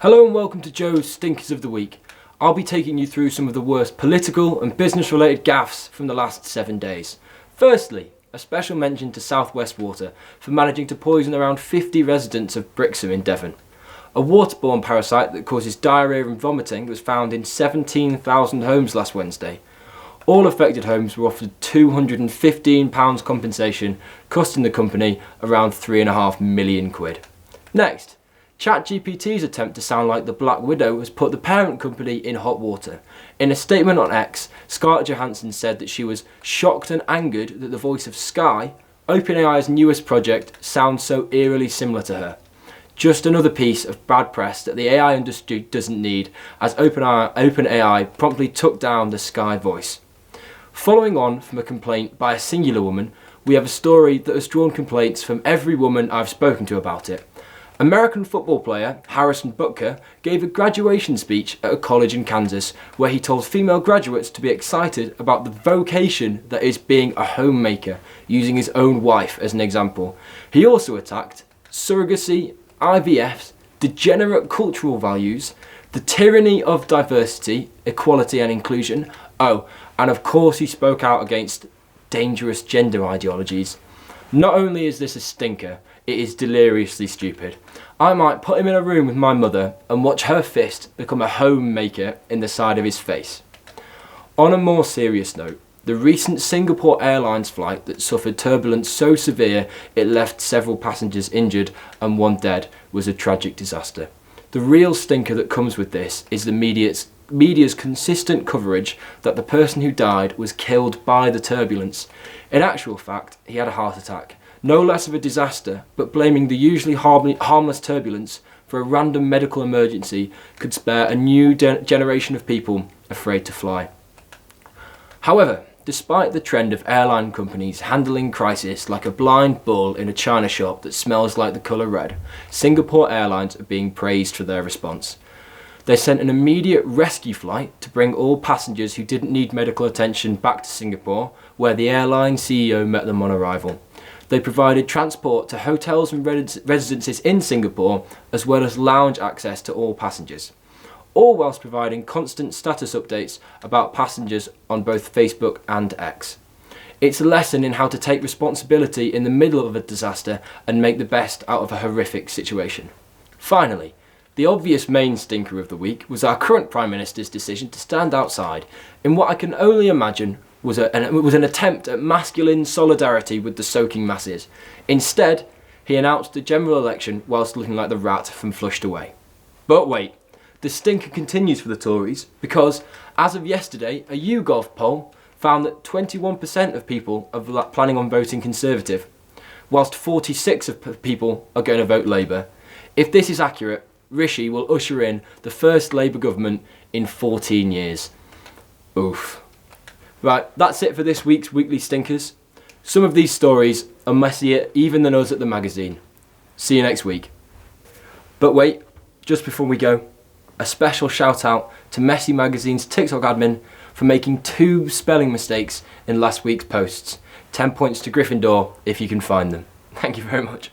Hello and welcome to Joe's Stinkers of the Week. I'll be taking you through some of the worst political and business related gaffes from the last 7 days. Firstly, a special mention to South West Water for managing to poison around 50 residents of Brixham in Devon. A waterborne parasite that causes diarrhoea and vomiting was found in 17,000 homes last Wednesday. All affected homes were offered £215 compensation, costing the company around £3.5 million. Next, ChatGPT's attempt to sound like the Black Widow has put the parent company in hot water. In a statement on X, Scarlett Johansson said that she was shocked and angered that the voice of Sky, OpenAI's newest project, sounds so eerily similar to her. Just another piece of bad press that the AI industry doesn't need, as OpenAI promptly took down the Sky voice. Following on from a complaint by a singular woman, we have a story that has drawn complaints from every woman I've spoken to about it. American football player Harrison Butker gave a graduation speech at a college in Kansas where he told female graduates to be excited about the vocation that is being a homemaker, using his own wife as an example. He also attacked surrogacy, IVFs, degenerate cultural values, the tyranny of diversity, equality and inclusion. Oh, and of course he spoke out against dangerous gender ideologies. Not only is this a stinker, it is deliriously stupid. I might put him in a room with my mother and watch her fist become a homemaker in the side of his face. On a more serious note, the recent Singapore Airlines flight that suffered turbulence so severe it left several passengers injured and one dead was a tragic disaster. The real stinker that comes with this is the media's consistent coverage that the person who died was killed by the turbulence. In actual fact, he had a heart attack. No less of a disaster, but blaming the usually harmless turbulence for a random medical emergency could spare a new generation of people afraid to fly. However, despite the trend of airline companies handling crisis like a blind bull in a china shop that smells like the colour red, Singapore Airlines are being praised for their response. They sent an immediate rescue flight to bring all passengers who didn't need medical attention back to Singapore, where the airline CEO met them on arrival. They provided transport to hotels and residences in Singapore, as well as lounge access to all passengers, all whilst providing constant status updates about passengers on both Facebook and X. It's a lesson in how to take responsibility in the middle of a disaster and make the best out of a horrific situation. Finally, the obvious main stinker of the week was our current Prime Minister's decision to stand outside in what I can only imagine was an attempt at masculine solidarity with the soaking masses. Instead, he announced the general election whilst looking like the rat from Flushed Away. But wait, the stinker continues for the Tories because, as of yesterday, a YouGov poll found that 21% of people are planning on voting Conservative, whilst 46% of people are going to vote Labour. If this is accurate, Rishi will usher in the first Labour government in 14 years. Oof. Right, that's it for this week's Weekly Stinkers. Some of these stories are messier even than us at the magazine. See you next week. But wait, just before we go, a special shout out to Messy Magazine's TikTok admin for making 2 spelling mistakes in last week's posts. 10 points to Gryffindor if you can find them. Thank you very much.